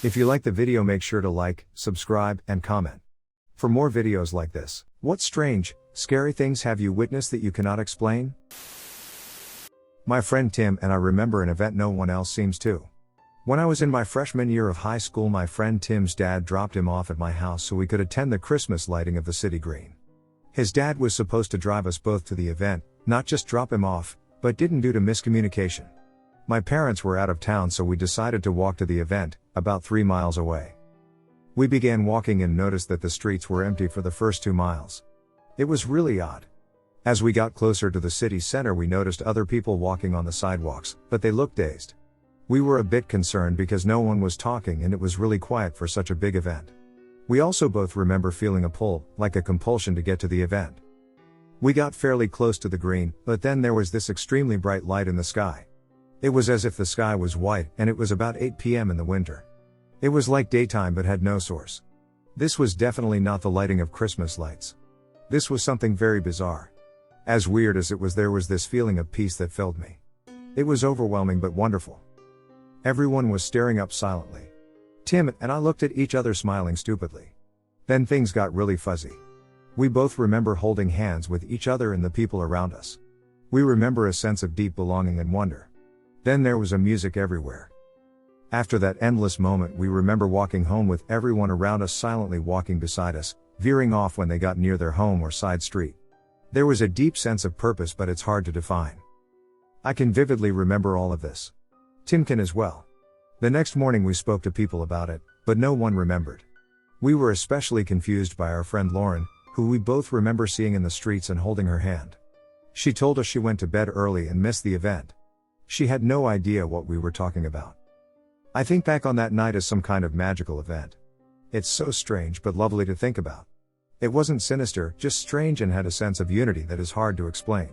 If you like the video, make sure to like, subscribe, and comment. For more videos like this. What strange, scary things have you witnessed that you cannot explain? My friend Tim and I remember an event no one else seems to. When I was in my freshman year of high school, my friend Tim's dad dropped him off at my house so we could attend the Christmas lighting of the city green. His dad was supposed to drive us both to the event, not just drop him off, but didn't due to miscommunication. My parents were out of town, so we decided to walk to the event, about 3 miles away. We began walking and noticed that the streets were empty for the first 2 miles. It was really odd. As we got closer to the city center, we noticed other people walking on the sidewalks, but they looked dazed. We were a bit concerned because no one was talking and it was really quiet for such a big event. We also both remember feeling a pull, like a compulsion to get to the event. We got fairly close to the green, but then there was this extremely bright light in the sky. It was as if the sky was white, and it was about 8 p.m. in the winter. It was like daytime but had no source. This was definitely not the lighting of Christmas lights. This was something very bizarre. As weird as it was, there was this feeling of peace that filled me. It was overwhelming but wonderful. Everyone was staring up silently. Tim and I looked at each other smiling stupidly. Then things got really fuzzy. We both remember holding hands with each other and the people around us. We remember a sense of deep belonging and wonder. Then there was a music everywhere. After that endless moment, we remember walking home with everyone around us silently walking beside us, veering off when they got near their home or side street. There was a deep sense of purpose, but it's hard to define. I can vividly remember all of this. Tim can as well. The next morning we spoke to people about it, but no one remembered. We were especially confused by our friend Lauren, who we both remember seeing in the streets and holding her hand. She told us she went to bed early and missed the event. She had no idea what we were talking about. I think back on that night as some kind of magical event. It's so strange but lovely to think about. It wasn't sinister, just strange, and had a sense of unity that is hard to explain.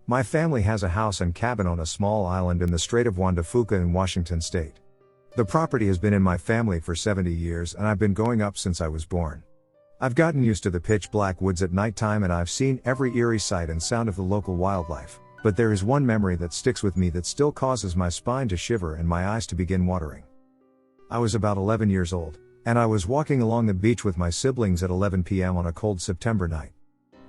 My family has a house and cabin on a small island in the Strait of Juan de Fuca in Washington state. The property has been in my family for 70 years and I've been going up since I was born. I've gotten used to the pitch black woods at nighttime and I've seen every eerie sight and sound of the local wildlife, but there is one memory that sticks with me that still causes my spine to shiver and my eyes to begin watering. I was about 11 years old, and I was walking along the beach with my siblings at 11 p.m. on a cold September night.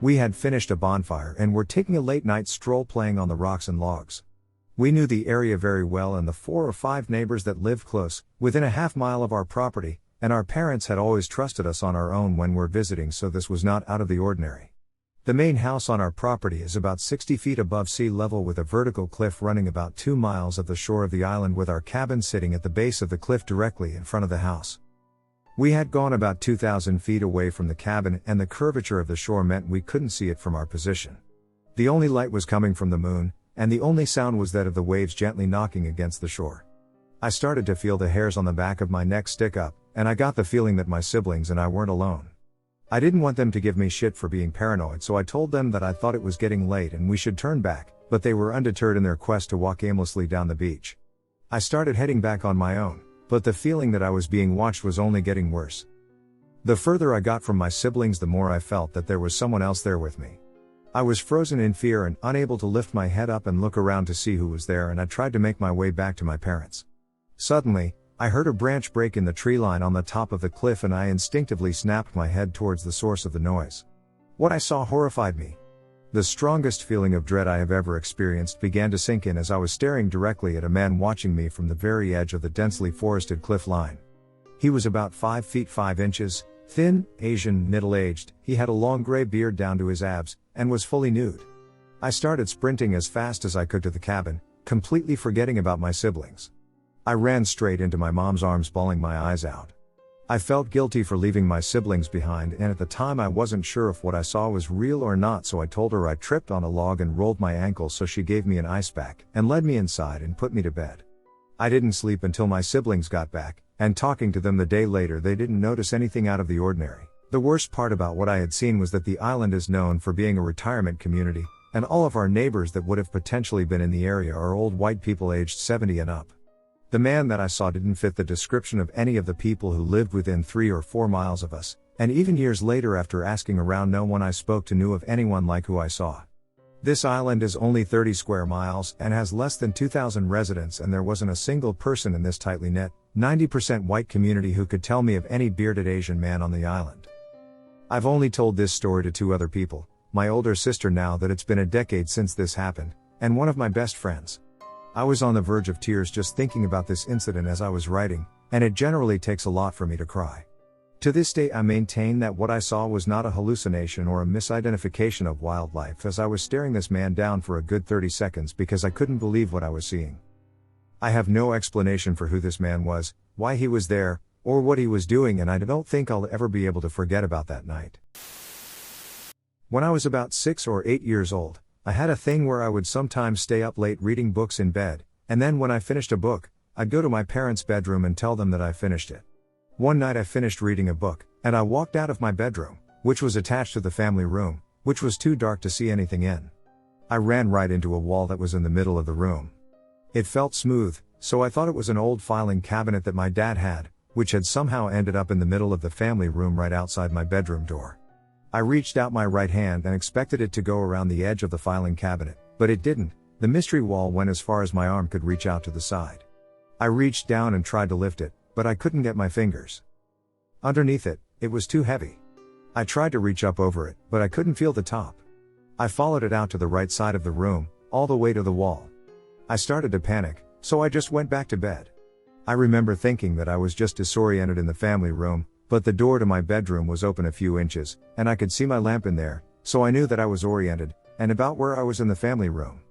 We had finished a bonfire and were taking a late night stroll playing on the rocks and logs. We knew the area very well and the 4 or 5 neighbors that lived close, within a half mile of our property, and our parents had always trusted us on our own when we're visiting, so this was not out of the ordinary. The main house on our property is about 60 feet above sea level with a vertical cliff running about 2 miles of the shore of the island, with our cabin sitting at the base of the cliff directly in front of the house. We had gone about 2,000 feet away from the cabin and the curvature of the shore meant we couldn't see it from our position. The only light was coming from the moon, and the only sound was that of the waves gently knocking against the shore. I started to feel the hairs on the back of my neck stick up, and I got the feeling that my siblings and I weren't alone. I didn't want them to give me shit for being paranoid, so I told them that I thought it was getting late and we should turn back, but they were undeterred in their quest to walk aimlessly down the beach. I started heading back on my own, but the feeling that I was being watched was only getting worse. The further I got from my siblings, the more I felt that there was someone else there with me. I was frozen in fear and unable to lift my head up and look around to see who was there, and I tried to make my way back to my parents. Suddenly, I heard a branch break in the tree line on the top of the cliff and I instinctively snapped my head towards the source of the noise. What I saw horrified me. The strongest feeling of dread I have ever experienced began to sink in as I was staring directly at a man watching me from the very edge of the densely forested cliff line. He was about 5 feet 5 inches, thin, Asian, middle-aged, he had a long gray beard down to his abs, and was fully nude. I started sprinting as fast as I could to the cabin, completely forgetting about my siblings. I ran straight into my mom's arms, bawling my eyes out. I felt guilty for leaving my siblings behind, and at the time I wasn't sure if what I saw was real or not, so I told her I tripped on a log and rolled my ankle, so she gave me an ice pack and led me inside and put me to bed. I didn't sleep until my siblings got back, and talking to them the day later, they didn't notice anything out of the ordinary. The worst part about what I had seen was that the island is known for being a retirement community, and all of our neighbors that would have potentially been in the area are old white people aged 70 and up. The man that I saw didn't fit the description of any of the people who lived within 3 or 4 miles of us, and even years later after asking around, no one I spoke to knew of anyone like who I saw. This island is only 30 square miles and has less than 2,000 residents, and there wasn't a single person in this tightly knit, 90% white community who could tell me of any bearded Asian man on the island. I've only told this story to 2 other people, my older sister now that it's been a decade since this happened, and one of my best friends. I was on the verge of tears just thinking about this incident as I was writing, and it generally takes a lot for me to cry. To this day I maintain that what I saw was not a hallucination or a misidentification of wildlife, as I was staring this man down for a good 30 seconds because I couldn't believe what I was seeing. I have no explanation for who this man was, why he was there, or what he was doing, and I don't think I'll ever be able to forget about that night. When I was about 6 or 8 years old, I had a thing where I would sometimes stay up late reading books in bed, and then when I finished a book, I'd go to my parents' bedroom and tell them that I finished it. One night I finished reading a book, and I walked out of my bedroom, which was attached to the family room, which was too dark to see anything in. I ran right into a wall that was in the middle of the room. It felt smooth, so I thought it was an old filing cabinet that my dad had, which had somehow ended up in the middle of the family room right outside my bedroom door. I reached out my right hand and expected it to go around the edge of the filing cabinet, but it didn't. The mystery wall went as far as my arm could reach out to the side. I reached down and tried to lift it, but I couldn't get my fingers underneath it. It was too heavy. I tried to reach up over it, but I couldn't feel the top. I followed it out to the right side of the room, all the way to the wall. I started to panic, so I just went back to bed. I remember thinking that I was just disoriented in the family room, but the door to my bedroom was open a few inches, and I could see my lamp in there, so I knew that I was oriented, and about where I was in the family room.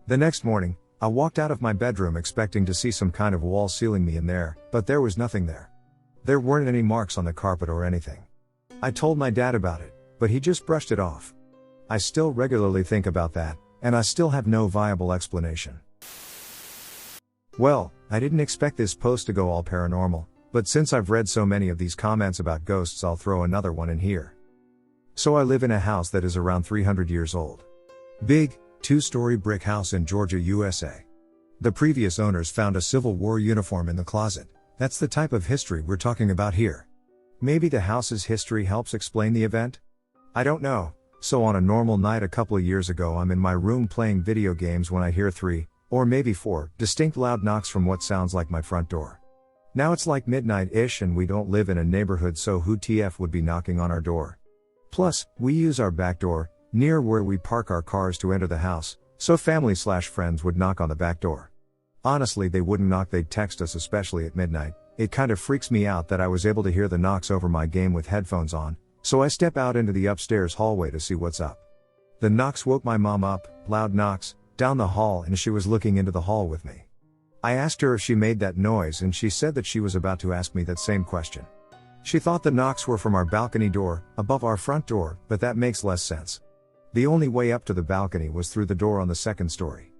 The next morning, I walked out of my bedroom expecting to see some kind of wall sealing me in there, but there was nothing there. There weren't any marks on the carpet or anything. I told my dad about it, but he just brushed it off. I still regularly think about that, and I still have no viable explanation. Well, I didn't expect this post to go all paranormal, but since I've read so many of these comments about ghosts, I'll throw another one in here. So I live in a house that is around 300 years old. Big, 2-story brick house in Georgia, USA. The previous owners found a Civil War uniform in the closet. That's the type of history we're talking about here. Maybe the house's history helps explain the event? I don't know. So on a normal night a couple of years ago, I'm in my room playing video games when I hear 3, or maybe 4, distinct loud knocks from what sounds like my front door. Now it's like midnight-ish and we don't live in a neighborhood, so who TF would be knocking on our door? Plus, we use our back door, near where we park our cars, to enter the house, so family/friends would knock on the back door. Honestly, they wouldn't knock, they'd text us, especially at midnight. It kind of freaks me out that I was able to hear the knocks over my game with headphones on, so I step out into the upstairs hallway to see what's up. The knocks woke my mom up, loud knocks, down the hall, and she was looking into the hall with me. I asked her if she made that noise, and she said that she was about to ask me that same question. She thought the knocks were from our balcony door, above our front door, but that makes less sense. The only way up to the balcony was through the door on the 2nd story.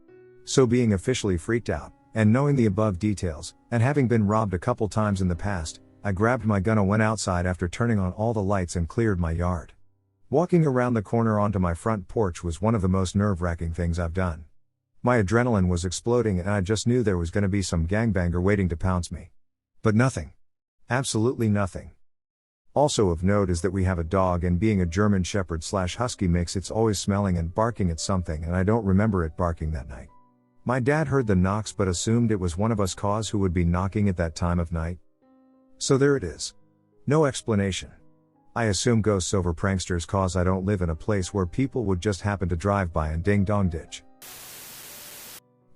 So being officially freaked out, and knowing the above details, and having been robbed a couple times in the past, I grabbed my gun and went outside after turning on all the lights and cleared my yard. Walking around the corner onto my front porch was one of the most nerve-wracking things I've done. My adrenaline was exploding and I just knew there was going to be some gangbanger waiting to pounce me. But nothing. Absolutely nothing. Also of note is that we have a dog, and being a German Shepherd/Husky mix, it's always smelling and barking at something, and I don't remember it barking that night. My dad heard the knocks but assumed it was one of us cause who would be knocking at that time of night. So there it is. No explanation. I assume ghosts over pranksters cause I don't live in a place where people would just happen to drive by and ding dong ditch.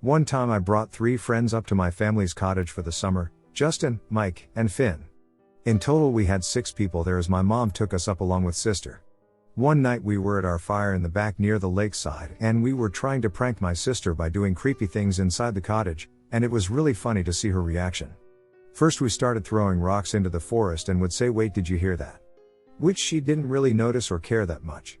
One time I brought 3 friends up to my family's cottage for the summer, Justin, Mike, and Finn. In total we had 6 people there as my mom took us up along with sister. One night we were at our fire in the back near the lakeside, and we were trying to prank my sister by doing creepy things inside the cottage, and it was really funny to see her reaction. First we started throwing rocks into the forest and would say, "Wait, did you hear that?" Which she didn't really notice or care that much.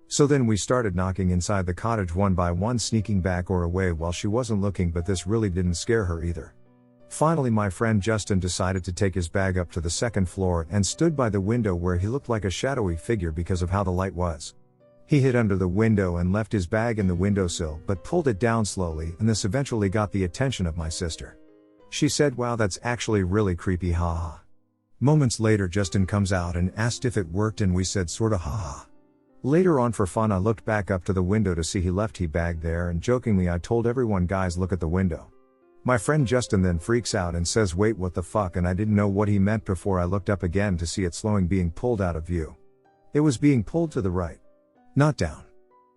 So then we started knocking inside the cottage one by one, sneaking back or away while she wasn't looking, but this really didn't scare her either. Finally my friend Justin decided to take his bag up to the 2nd floor and stood by the window where he looked like a shadowy figure because of how the light was. He hid under the window and left his bag in the windowsill but pulled it down slowly, and this eventually got the attention of my sister. She said, "Wow, that's actually really creepy, haha." Moments later Justin comes out and asked if it worked, and we said sorta haha. Later on for fun I looked back up to the window to see he left his bag there, and jokingly I told everyone, guys, look at the window. My friend Justin then freaks out and says, wait, what the fuck, and I didn't know what he meant before I looked up again to see it slowing, being pulled out of view. It was being pulled to the right, not down.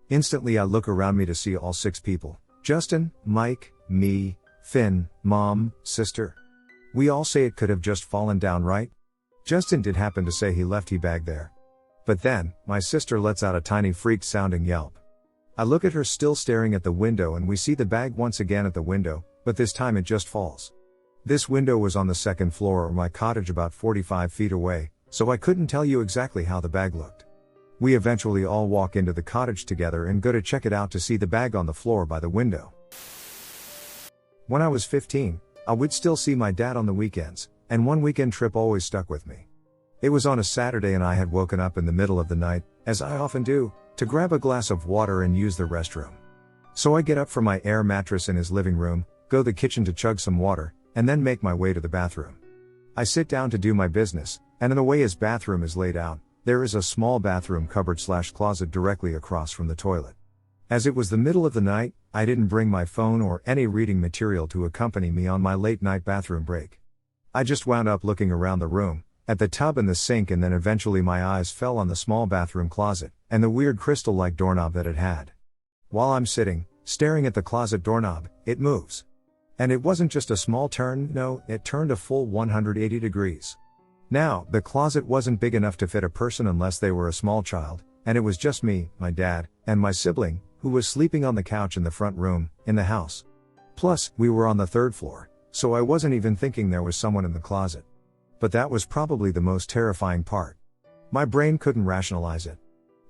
Instantly I look around me to see all 6 people: Justin, Mike, me, Finn, Mom, sister. We all say it could have just fallen down, right? Justin did happen to say he left his bag there. But then, my sister lets out a tiny freaked sounding yelp. I look at her still staring at the window, and we see the bag once again at the window, but this time it just falls. This window was on the 2nd floor of my cottage about 45 feet away, so I couldn't tell you exactly how the bag looked. We eventually all walk into the cottage together and go to check it out to see the bag on the floor by the window. When I was 15, I would still see my dad on the weekends, and one weekend trip always stuck with me. It was on a Saturday and I had woken up in the middle of the night, as I often do, to grab a glass of water and use the restroom. So I get up from my air mattress in his living room, go to the kitchen to chug some water, and then make my way to the bathroom. I sit down to do my business, and in the way his bathroom is laid out, there is a small bathroom cupboard/closet directly across from the toilet. As it was the middle of the night, I didn't bring my phone or any reading material to accompany me on my late night bathroom break. I just wound up looking around the room, at the tub and the sink, and then eventually my eyes fell on the small bathroom closet, and the weird crystal-like doorknob that it had. While I'm sitting, staring at the closet doorknob, it moves. And it wasn't just a small turn, no, it turned a full 180 degrees. Now, the closet wasn't big enough to fit a person unless they were a small child, and it was just me, my dad, and my sibling, who was sleeping on the couch in the front room, in the house. Plus, we were on the 3rd floor, so I wasn't even thinking there was someone in the closet. But that was probably the most terrifying part. My brain couldn't rationalize it.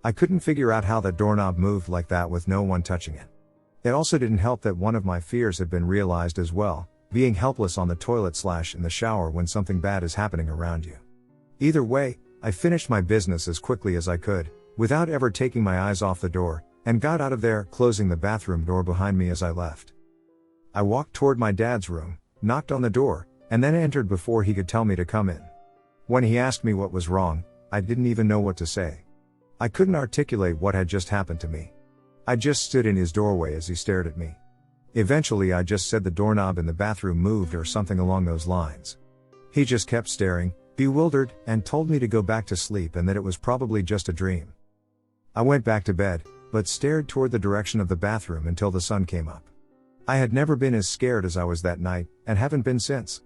I couldn't figure out how the doorknob moved like that with no one touching it. It also didn't help that one of my fears had been realized as well, being helpless on the toilet/in the shower when something bad is happening around you. Either way, I finished my business as quickly as I could, without ever taking my eyes off the door, and got out of there, closing the bathroom door behind me as I left. I walked toward my dad's room, knocked on the door, and then entered before he could tell me to come in. When he asked me what was wrong, I didn't even know what to say. I couldn't articulate what had just happened to me. I just stood in his doorway as he stared at me. Eventually I just said the doorknob in the bathroom moved or something along those lines. He just kept staring, bewildered, and told me to go back to sleep and that it was probably just a dream. I went back to bed, but stared toward the direction of the bathroom until the sun came up. I had never been as scared as I was that night, and haven't been since.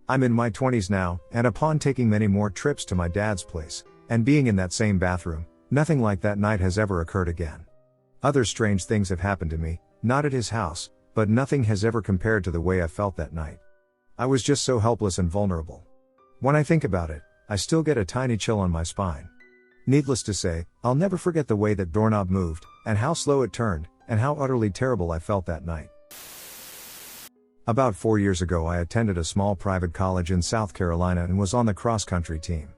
I'm in my 20s now, and upon taking many more trips to my dad's place, and being in that same bathroom, nothing like that night has ever occurred again. Other strange things have happened to me, not at his house, but nothing has ever compared to the way I felt that night. I was just so helpless and vulnerable. When I think about it, I still get a tiny chill on my spine. Needless to say, I'll never forget the way that doorknob moved, and how slow it turned, and how utterly terrible I felt that night. About 4 years ago I attended a small private college in South Carolina and was on the cross-country team.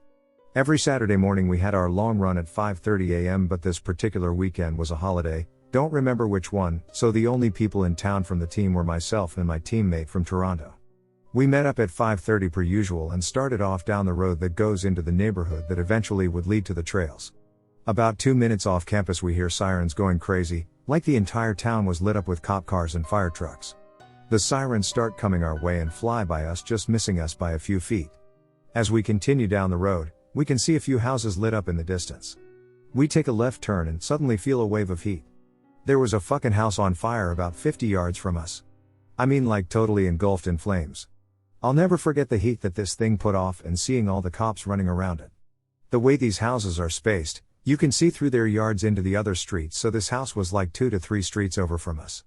Every Saturday morning we had our long run at 5:30 a.m. but this particular weekend was a holiday, don't remember which one, so the only people in town from the team were myself and my teammate from Toronto. We met up at 5:30 per usual and started off down the road that goes into the neighborhood that eventually would lead to the trails. About 2 minutes off campus we hear sirens going crazy, like the entire town was lit up with cop cars and fire trucks. The sirens start coming our way and fly by us, just missing us by a few feet. As we continue down the road, we can see a few houses lit up in the distance. We take a left turn and suddenly feel a wave of heat. There was a fucking house on fire about 50 yards from us. I mean, like totally engulfed in flames. I'll never forget the heat that this thing put off and seeing all the cops running around it. The way these houses are spaced, you can see through their yards into the other streets, so this house was like 2 to 3 streets over from us.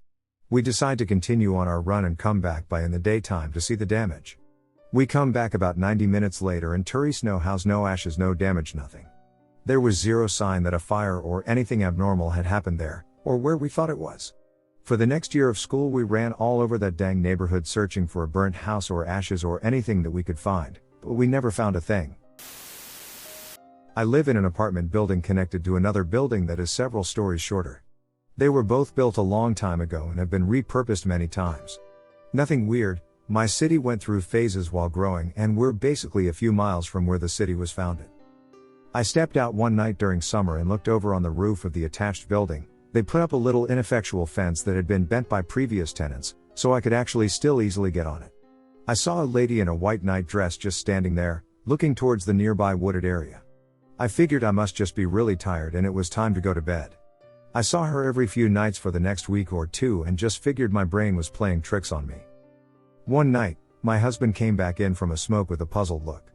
We decide to continue on our run and come back by in the daytime to see the damage. We come back about 90 minutes later and tourists no house, no ashes, no damage, nothing. There was zero sign that a fire or anything abnormal had happened there, or where we thought it was. For the next year of school we ran all over that dang neighborhood searching for a burnt house or ashes or anything that we could find, but we never found a thing. I live in an apartment building connected to another building that is several stories shorter. They were both built a long time ago and have been repurposed many times. Nothing weird, my city went through phases while growing and we're basically a few miles from where the city was founded. I stepped out one night during summer and looked over on the roof of the attached building. They put up a little ineffectual fence that had been bent by previous tenants, so I could actually still easily get on it. I saw a lady in a white night dress just standing there, looking towards the nearby wooded area. I figured I must just be really tired and it was time to go to bed. I saw her every few nights for the next week or two and just figured my brain was playing tricks on me. One night, my husband came back in from a smoke with a puzzled look.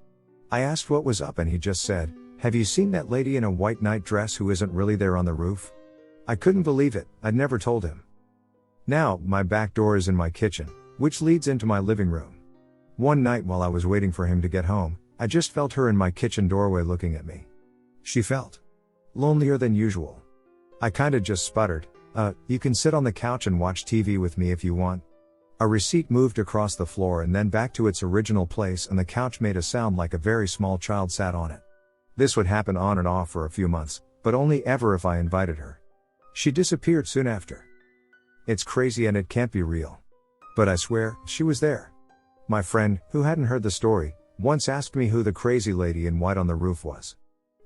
I asked what was up and he just said, "Have you seen that lady in a white night dress who isn't really there on the roof?" I couldn't believe it, I'd never told him. Now, my back door is in my kitchen, which leads into my living room. One night while I was waiting for him to get home, I just felt her in my kitchen doorway looking at me. She felt lonelier than usual. I kinda just sputtered, "You can sit on the couch and watch TV with me if you want." A receipt moved across the floor and then back to its original place and the couch made a sound like a very small child sat on it. This would happen on and off for a few months, but only ever if I invited her. She disappeared soon after. It's crazy and it can't be real. But I swear, she was there. My friend, who hadn't heard the story, once asked me who the crazy lady in white on the roof was.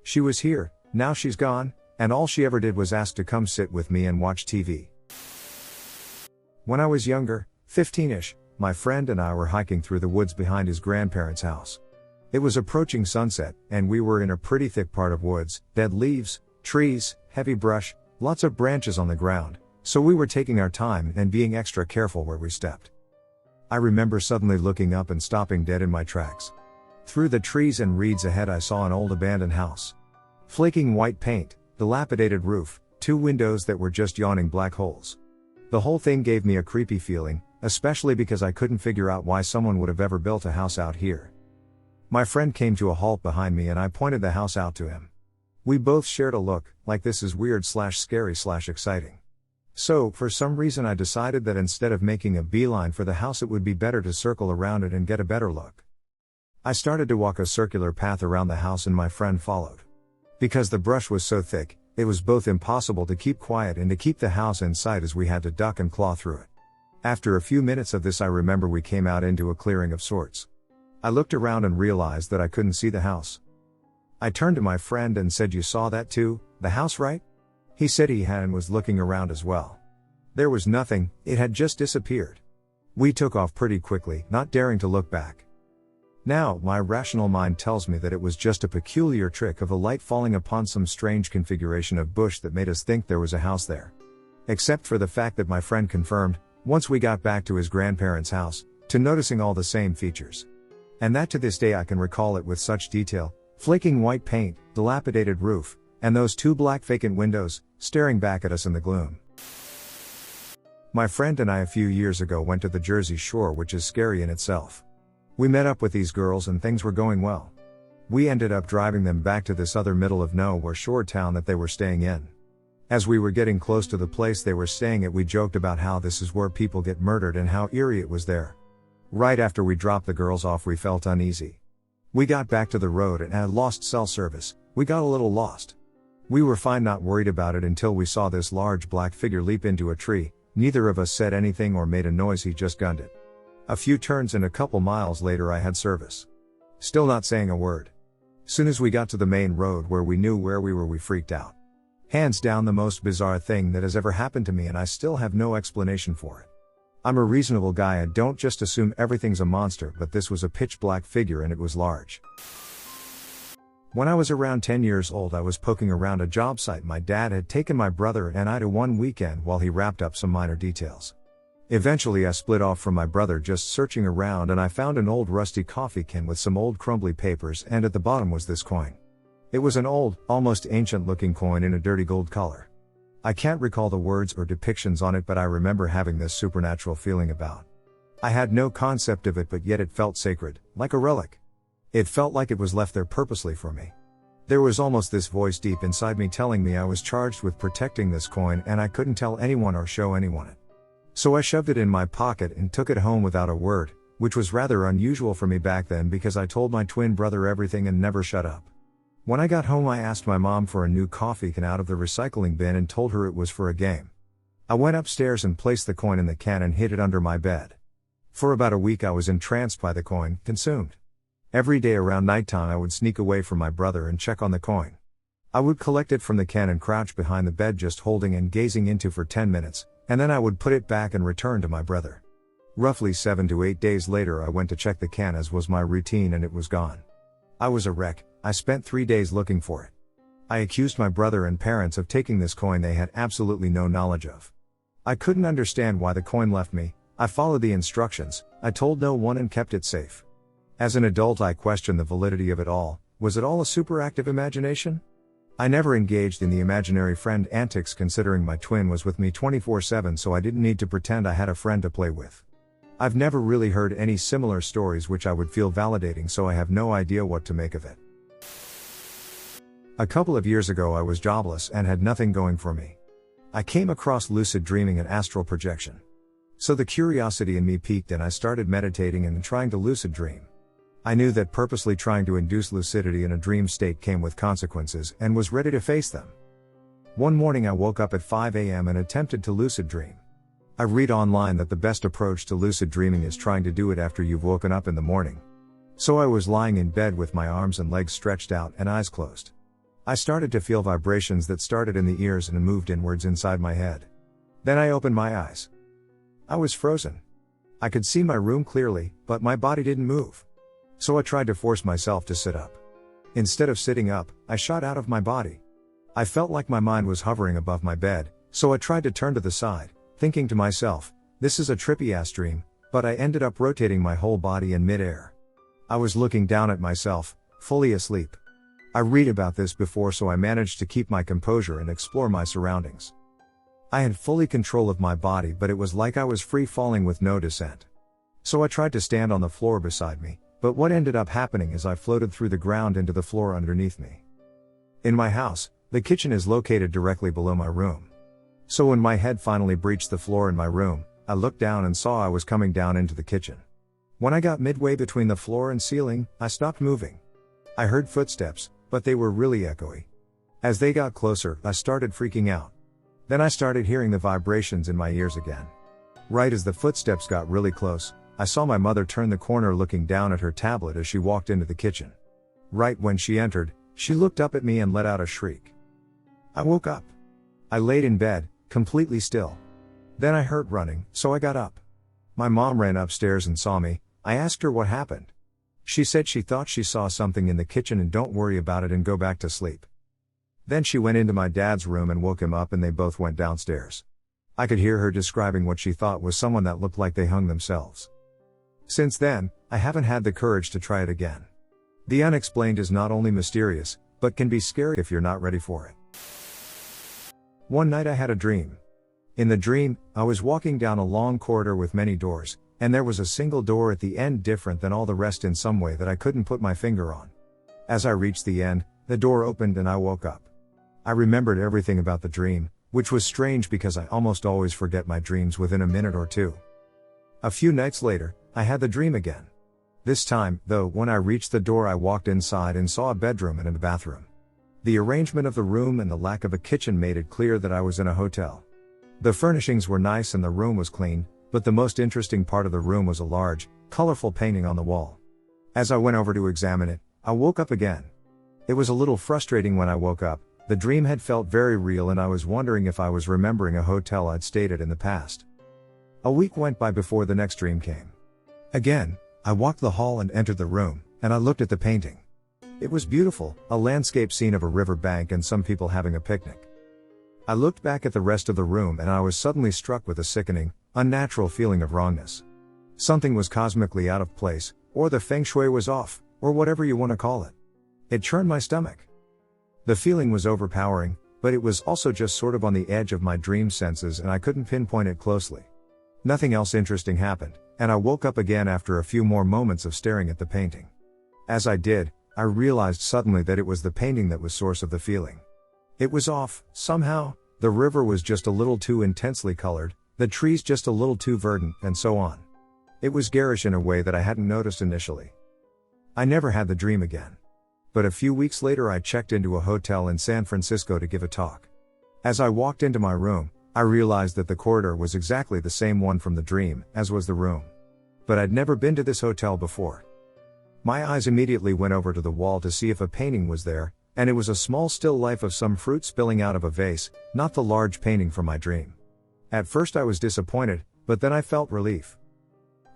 She was here, now she's gone, and all she ever did was ask to come sit with me and watch TV. When I was younger, 15-ish, my friend and I were hiking through the woods behind his grandparents' house. It was approaching sunset, and we were in a pretty thick part of woods, dead leaves, trees, heavy brush, lots of branches on the ground, so we were taking our time and being extra careful where we stepped. I remember suddenly looking up and stopping dead in my tracks. Through the trees and reeds ahead I saw an old abandoned house. Flaking white paint, dilapidated roof, 2 windows that were just yawning black holes. The whole thing gave me a creepy feeling, especially because I couldn't figure out why someone would have ever built a house out here. My friend came to a halt behind me and I pointed the house out to him. We both shared a look, like this is weird/scary/exciting. So, for some reason I decided that instead of making a beeline for the house it would be better to circle around it and get a better look. I started to walk a circular path around the house and my friend followed. Because the brush was so thick, it was both impossible to keep quiet and to keep the house in sight as we had to duck and claw through it. After a few minutes of this I remember we came out into a clearing of sorts. I looked around and realized that I couldn't see the house. I turned to my friend and said, "You saw that too, the house, right?" He said he had and was looking around as well. There was nothing, it had just disappeared. We took off pretty quickly, not daring to look back. Now, my rational mind tells me that it was just a peculiar trick of the light falling upon some strange configuration of bush that made us think there was a house there. Except for the fact that my friend confirmed, once we got back to his grandparents' house, to noticing all the same features. And that to this day I can recall it with such detail. Flaking white paint, dilapidated roof, and those 2 black vacant windows, staring back at us in the gloom. My friend and I a few years ago went to the Jersey Shore, which is scary in itself. We met up with these girls and things were going well. We ended up driving them back to this other middle of nowhere shore town that they were staying in. As we were getting close to the place they were staying at we joked about how this is where people get murdered and how eerie it was there. Right after we dropped the girls off we felt uneasy. We got back to the road and had lost cell service. We got a little lost. We were fine, not worried about it until we saw this large black figure leap into a tree. Neither of us said anything or made a noise, he just gunned it. A few turns and a couple miles later I had service. Still not saying a word. Soon as we got to the main road where we knew where we were we freaked out. Hands down the most bizarre thing that has ever happened to me and I still have no explanation for it. I'm a reasonable guy and don't just assume everything's a monster, but this was a pitch black figure and it was large. When I was around 10 years old I was poking around a job site my dad had taken my brother and I to one weekend while he wrapped up some minor details. Eventually I split off from my brother just searching around and I found an old rusty coffee can with some old crumbly papers and at the bottom was this coin. It was an old, almost ancient looking coin in a dirty gold color. I can't recall the words or depictions on it but I remember having this supernatural feeling about. I had no concept of it but yet it felt sacred, like a relic. It felt like it was left there purposely for me. There was almost this voice deep inside me telling me I was charged with protecting this coin and I couldn't tell anyone or show anyone it. So I shoved it in my pocket and took it home without a word, which was rather unusual for me back then because I told my twin brother everything and never shut up. When I got home I asked my mom for a new coffee can out of the recycling bin and told her it was for a game. I went upstairs and placed the coin in the can and hid it under my bed. For about a week I was entranced by the coin, consumed. Every day around nighttime I would sneak away from my brother and check on the coin. I would collect it from the can and crouch behind the bed just holding and gazing into for 10 minutes, and then I would put it back and return to my brother. Roughly 7 to 8 days later I went to check the can as was my routine and it was gone. I was a wreck. I spent 3 days looking for it. I accused my brother and parents of taking this coin they had absolutely no knowledge of. I couldn't understand why the coin left me. I followed the instructions, I told no one and kept it safe. As an adult I questioned the validity of it all. Was it all a superactive imagination? I never engaged in the imaginary friend antics considering my twin was with me 24/7, so I didn't need to pretend I had a friend to play with. I've never really heard any similar stories which I would feel validating, so I have no idea what to make of it. A couple of years ago I was jobless and had nothing going for me. I came across lucid dreaming and astral projection. So the curiosity in me piqued and I started meditating and trying to lucid dream. I knew that purposely trying to induce lucidity in a dream state came with consequences and was ready to face them. One morning I woke up at 5 a.m. and attempted to lucid dream. I read online that the best approach to lucid dreaming is trying to do it after you've woken up in the morning. So I was lying in bed with my arms and legs stretched out and eyes closed. I started to feel vibrations that started in the ears and moved inwards inside my head. Then I opened my eyes. I was frozen. I could see my room clearly, but my body didn't move. So I tried to force myself to sit up. Instead of sitting up, I shot out of my body. I felt like my mind was hovering above my bed, so I tried to turn to the side, thinking to myself, this is a trippy ass dream, but I ended up rotating my whole body in mid-air. I was looking down at myself, fully asleep. I read about this before, so I managed to keep my composure and explore my surroundings. I had fully control of my body, but it was like I was free falling with no descent. So I tried to stand on the floor beside me, but what ended up happening is I floated through the ground into the floor underneath me. In my house, the kitchen is located directly below my room. So when my head finally breached the floor in my room, I looked down and saw I was coming down into the kitchen. When I got midway between the floor and ceiling, I stopped moving. I heard footsteps, but they were really echoey. As they got closer, I started freaking out. Then I started hearing the vibrations in my ears again. Right as the footsteps got really close, I saw my mother turn the corner looking down at her tablet as she walked into the kitchen. Right when she entered, she looked up at me and let out a shriek. I woke up. I laid in bed, completely still. Then I heard running, so I got up. My mom ran upstairs and saw me. I asked her what happened. She said she thought she saw something in the kitchen and don't worry about it and go back to sleep. Then she went into my dad's room and woke him up and they both went downstairs. I could hear her describing what she thought was someone that looked like they hung themselves. Since then, I haven't had the courage to try it again. The unexplained is not only mysterious, but can be scary if you're not ready for it. One night I had a dream. In the dream, I was walking down a long corridor with many doors, and there was a single door at the end different than all the rest in some way that I couldn't put my finger on. As I reached the end, the door opened and I woke up. I remembered everything about the dream, which was strange because I almost always forget my dreams within a minute or two. A few nights later, I had the dream again. This time, though, when I reached the door I walked inside and saw a bedroom and a bathroom. The arrangement of the room and the lack of a kitchen made it clear that I was in a hotel. The furnishings were nice and the room was clean, but the most interesting part of the room was a large, colorful painting on the wall. As I went over to examine it, I woke up again. It was a little frustrating when I woke up. The dream had felt very real and I was wondering if I was remembering a hotel I'd stayed at in the past. A week went by before the next dream came. Again, I walked the hall and entered the room, and I looked at the painting. It was beautiful, a landscape scene of a river bank and some people having a picnic. I looked back at the rest of the room and I was suddenly struck with a sickening, unnatural feeling of wrongness. Something was cosmically out of place, or the feng shui was off, or whatever you want to call it. It churned my stomach. The feeling was overpowering, but it was also just sort of on the edge of my dream senses and I couldn't pinpoint it closely. Nothing else interesting happened, and I woke up again after a few more moments of staring at the painting. As I did, I realized suddenly that it was the painting that was source of the feeling. It was off, somehow. The river was just a little too intensely colored, the trees just a little too verdant, and so on. It was garish in a way that I hadn't noticed initially. I never had the dream again. But a few weeks later I checked into a hotel in San Francisco to give a talk. As I walked into my room, I realized that the corridor was exactly the same one from the dream, as was the room. But I'd never been to this hotel before. My eyes immediately went over to the wall to see if a painting was there, and it was a small still life of some fruit spilling out of a vase, not the large painting from my dream. At first I was disappointed, but then I felt relief.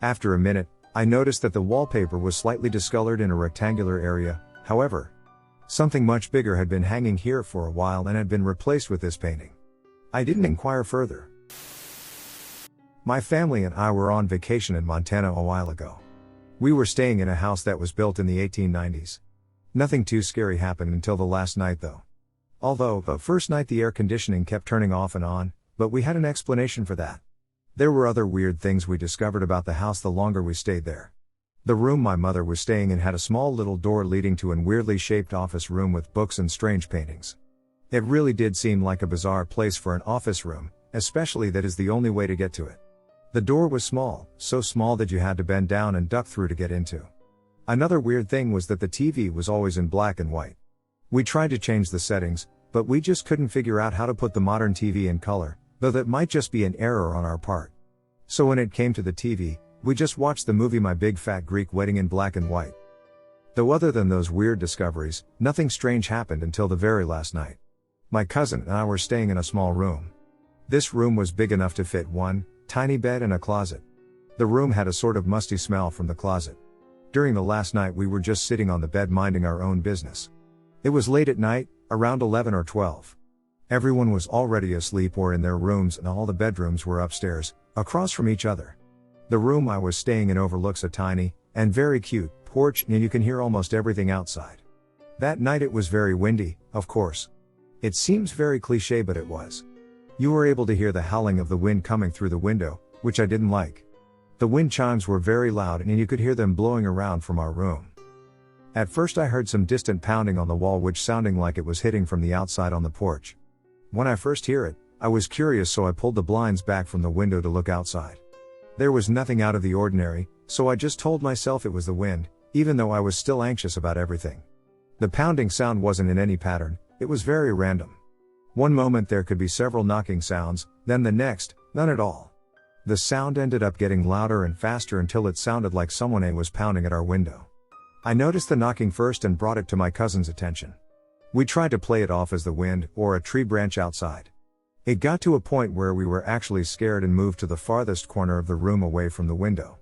After a minute, I noticed that the wallpaper was slightly discolored in a rectangular area. However, something much bigger had been hanging here for a while and had been replaced with this painting. I didn't inquire further. My family and I were on vacation in Montana a while ago. We were staying in a house that was built in the 1890s. Nothing too scary happened until the last night though. Although, the first night the air conditioning kept turning off and on, but we had an explanation for that. There were other weird things we discovered about the house the longer we stayed there. The room my mother was staying in had a small little door leading to an weirdly shaped office room with books and strange paintings. It really did seem like a bizarre place for an office room, especially that is the only way to get to it. The door was small, so small that you had to bend down and duck through to get into. Another weird thing was that the TV was always in black and white. We tried to change the settings, but we just couldn't figure out how to put the modern TV in color, though that might just be an error on our part. So when it came to the TV, we just watched the movie My Big Fat Greek Wedding in black and white. Though other than those weird discoveries, nothing strange happened until the very last night. My cousin and I were staying in a small room. This room was big enough to fit one tiny bed and a closet. The room had a sort of musty smell from the closet. During the last night we were just sitting on the bed minding our own business. It was late at night, around 11 or 12. Everyone was already asleep or in their rooms and all the bedrooms were upstairs, across from each other. The room I was staying in overlooks a tiny, and very cute, porch and you can hear almost everything outside. That night it was very windy, of course. It seems very cliché but it was. You were able to hear the howling of the wind coming through the window, which I didn't like. The wind chimes were very loud and you could hear them blowing around from our room. At first I heard some distant pounding on the wall which sounding like it was hitting from the outside on the porch. When I first hear it, I was curious so I pulled the blinds back from the window to look outside. There was nothing out of the ordinary, so I just told myself it was the wind, even though I was still anxious about everything. The pounding sound wasn't in any pattern, it was very random. One moment there could be several knocking sounds, then the next, none at all. The sound ended up getting louder and faster until it sounded like someone was pounding at our window. I noticed the knocking first and brought it to my cousin's attention. We tried to play it off as the wind, or a tree branch outside. It got to a point where we were actually scared and moved to the farthest corner of the room away from the window.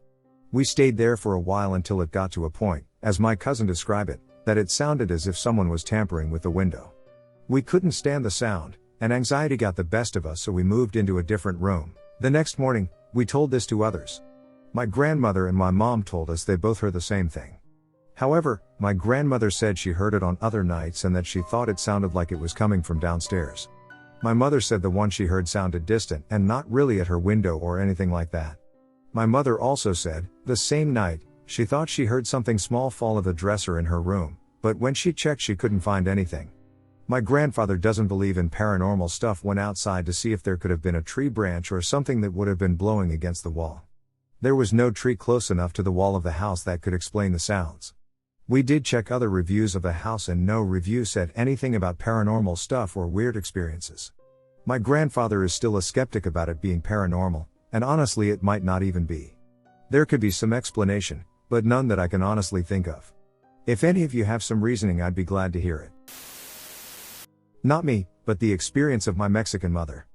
We stayed there for a while until it got to a point, as my cousin described it, that it sounded as if someone was tampering with the window. We couldn't stand the sound, and anxiety got the best of us so we moved into a different room. The next morning, we told this to others. My grandmother and my mom told us they both heard the same thing. However, my grandmother said she heard it on other nights and that she thought it sounded like it was coming from downstairs. My mother said the one she heard sounded distant and not really at her window or anything like that. My mother also said, the same night, she thought she heard something small fall of the dresser in her room, but when she checked she couldn't find anything. My grandfather doesn't believe in paranormal stuff, went outside to see if there could have been a tree branch or something that would have been blowing against the wall. There was no tree close enough to the wall of the house that could explain the sounds. We did check other reviews of the house and no review said anything about paranormal stuff or weird experiences. My grandfather is still a skeptic about it being paranormal, and honestly it might not even be. There could be some explanation, but none that I can honestly think of. If any of you have some reasoning I'd be glad to hear it. Not me, but the experience of my Mexican mother.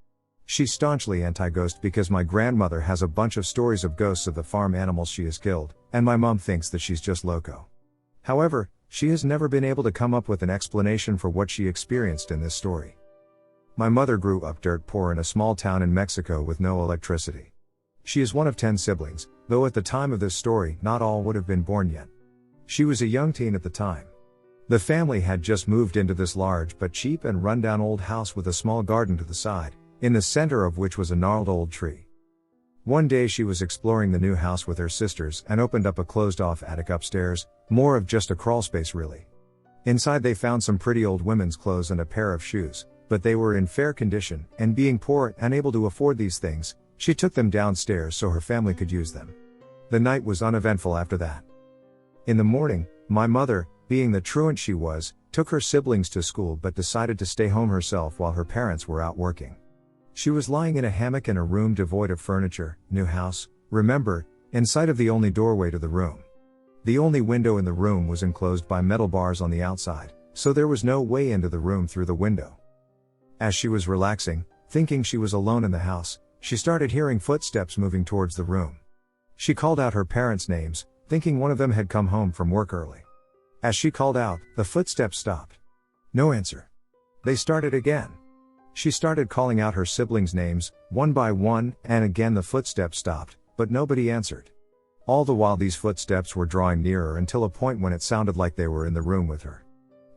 She's staunchly anti-ghost because my grandmother has a bunch of stories of ghosts of the farm animals she has killed, and my mom thinks that she's just loco. However, she has never been able to come up with an explanation for what she experienced in this story. My mother grew up dirt poor in a small town in Mexico with no electricity. She is one of 10 siblings, though at the time of this story not all would have been born yet. She was a young teen at the time. The family had just moved into this large but cheap and rundown old house with a small garden to the side, in the center of which was a gnarled old tree. One day she was exploring the new house with her sisters and opened up a closed-off attic upstairs, more of just a crawlspace really. Inside they found some pretty old women's clothes and a pair of shoes, but they were in fair condition, and being poor and unable to afford these things, she took them downstairs so her family could use them. The night was uneventful after that. In the morning, my mother, being the truant she was, took her siblings to school but decided to stay home herself while her parents were out working. She was lying in a hammock in a room devoid of furniture, new house, remember, in sight of the only doorway to the room. The only window in the room was enclosed by metal bars on the outside, so there was no way into the room through the window. As she was relaxing, thinking she was alone in the house, she started hearing footsteps moving towards the room. She called out her parents' names, thinking one of them had come home from work early. As she called out, the footsteps stopped. No answer. They started again. She started calling out her siblings' names, one by one, and again the footsteps stopped, but nobody answered. All the while these footsteps were drawing nearer until a point when it sounded like they were in the room with her.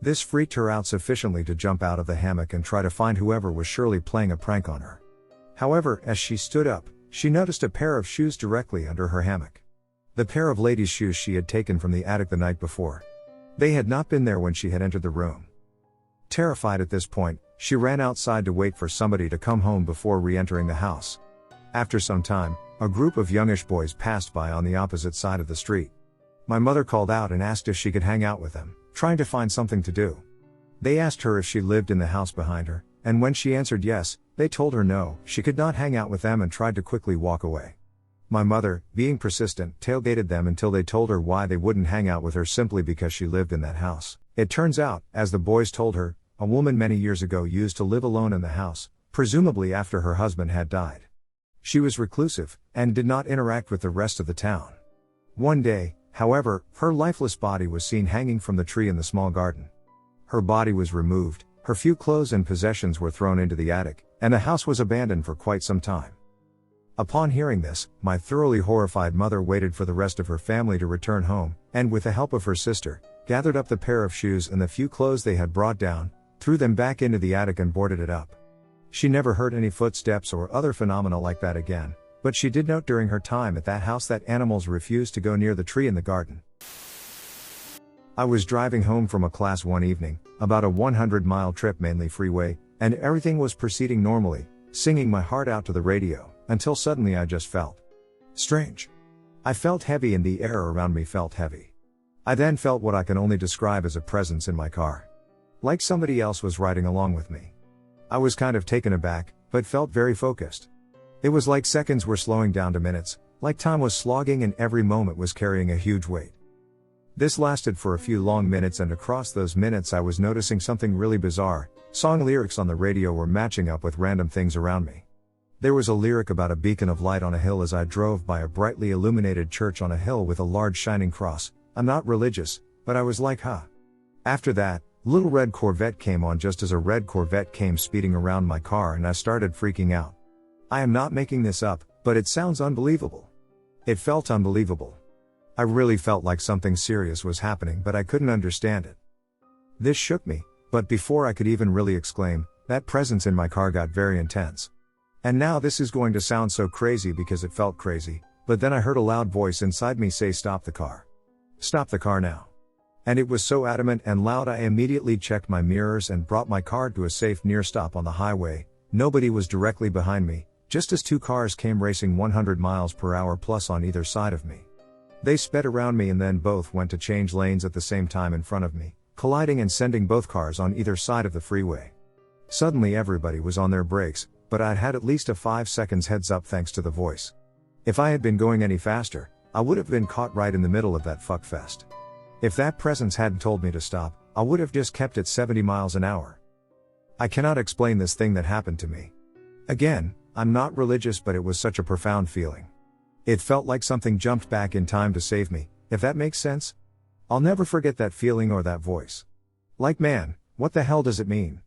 This freaked her out sufficiently to jump out of the hammock and try to find whoever was surely playing a prank on her. However, as she stood up, she noticed a pair of shoes directly under her hammock. The pair of ladies' shoes she had taken from the attic the night before. They had not been there when she had entered the room. Terrified at this point, she ran outside to wait for somebody to come home before re-entering the house. After some time, a group of youngish boys passed by on the opposite side of the street. My mother called out and asked if she could hang out with them, trying to find something to do. They asked her if she lived in the house behind her, and when she answered yes, they told her no, she could not hang out with them and tried to quickly walk away. My mother, being persistent, tailgated them until they told her why they wouldn't hang out with her simply because she lived in that house. It turns out, as the boys told her, a woman many years ago used to live alone in the house, presumably after her husband had died. She was reclusive, and did not interact with the rest of the town. One day, however, her lifeless body was seen hanging from the tree in the small garden. Her body was removed, her few clothes and possessions were thrown into the attic, and the house was abandoned for quite some time. Upon hearing this, my thoroughly horrified mother waited for the rest of her family to return home, and with the help of her sister, gathered up the pair of shoes and the few clothes they had brought down, threw them back into the attic and boarded it up. She never heard any footsteps or other phenomena like that again, but she did note during her time at that house that animals refused to go near the tree in the garden. I was driving home from a class one evening, about a 100-mile trip mainly freeway, and everything was proceeding normally, singing my heart out to the radio, until suddenly I just felt strange. I felt heavy and the air around me felt heavy. I then felt what I can only describe as a presence in my car. Like somebody else was riding along with me. I was kind of taken aback, but felt very focused. It was like seconds were slowing down to minutes, like time was slogging and every moment was carrying a huge weight. This lasted for a few long minutes, and across those minutes I was noticing something really bizarre. Song lyrics on the radio were matching up with random things around me. There was a lyric about a beacon of light on a hill as I drove by a brightly illuminated church on a hill with a large shining cross. I'm not religious, but I was like, huh. After that, Little Red Corvette came on just as a red Corvette came speeding around my car and I started freaking out. I am not making this up, but it sounds unbelievable. It felt unbelievable. I really felt like something serious was happening, but I couldn't understand it. This shook me, but before I could even really exclaim, that presence in my car got very intense. And now this is going to sound so crazy because it felt crazy, but then I heard a loud voice inside me say, "Stop the car. Stop the car now." And it was so adamant and loud I immediately checked my mirrors and brought my car to a safe near stop on the highway. Nobody was directly behind me, just as two cars came racing 100 miles per hour plus on either side of me. They sped around me and then both went to change lanes at the same time in front of me, colliding and sending both cars on either side of the freeway. Suddenly everybody was on their brakes, but I'd had at least a 5 seconds heads up thanks to the voice. If I had been going any faster, I would have been caught right in the middle of that fuckfest. If that presence hadn't told me to stop, I would have just kept at 70 miles an hour. I cannot explain this thing that happened to me. Again, I'm not religious, but it was such a profound feeling. It felt like something jumped back in time to save me, if that makes sense. I'll never forget that feeling or that voice. Like, man, what the hell does it mean?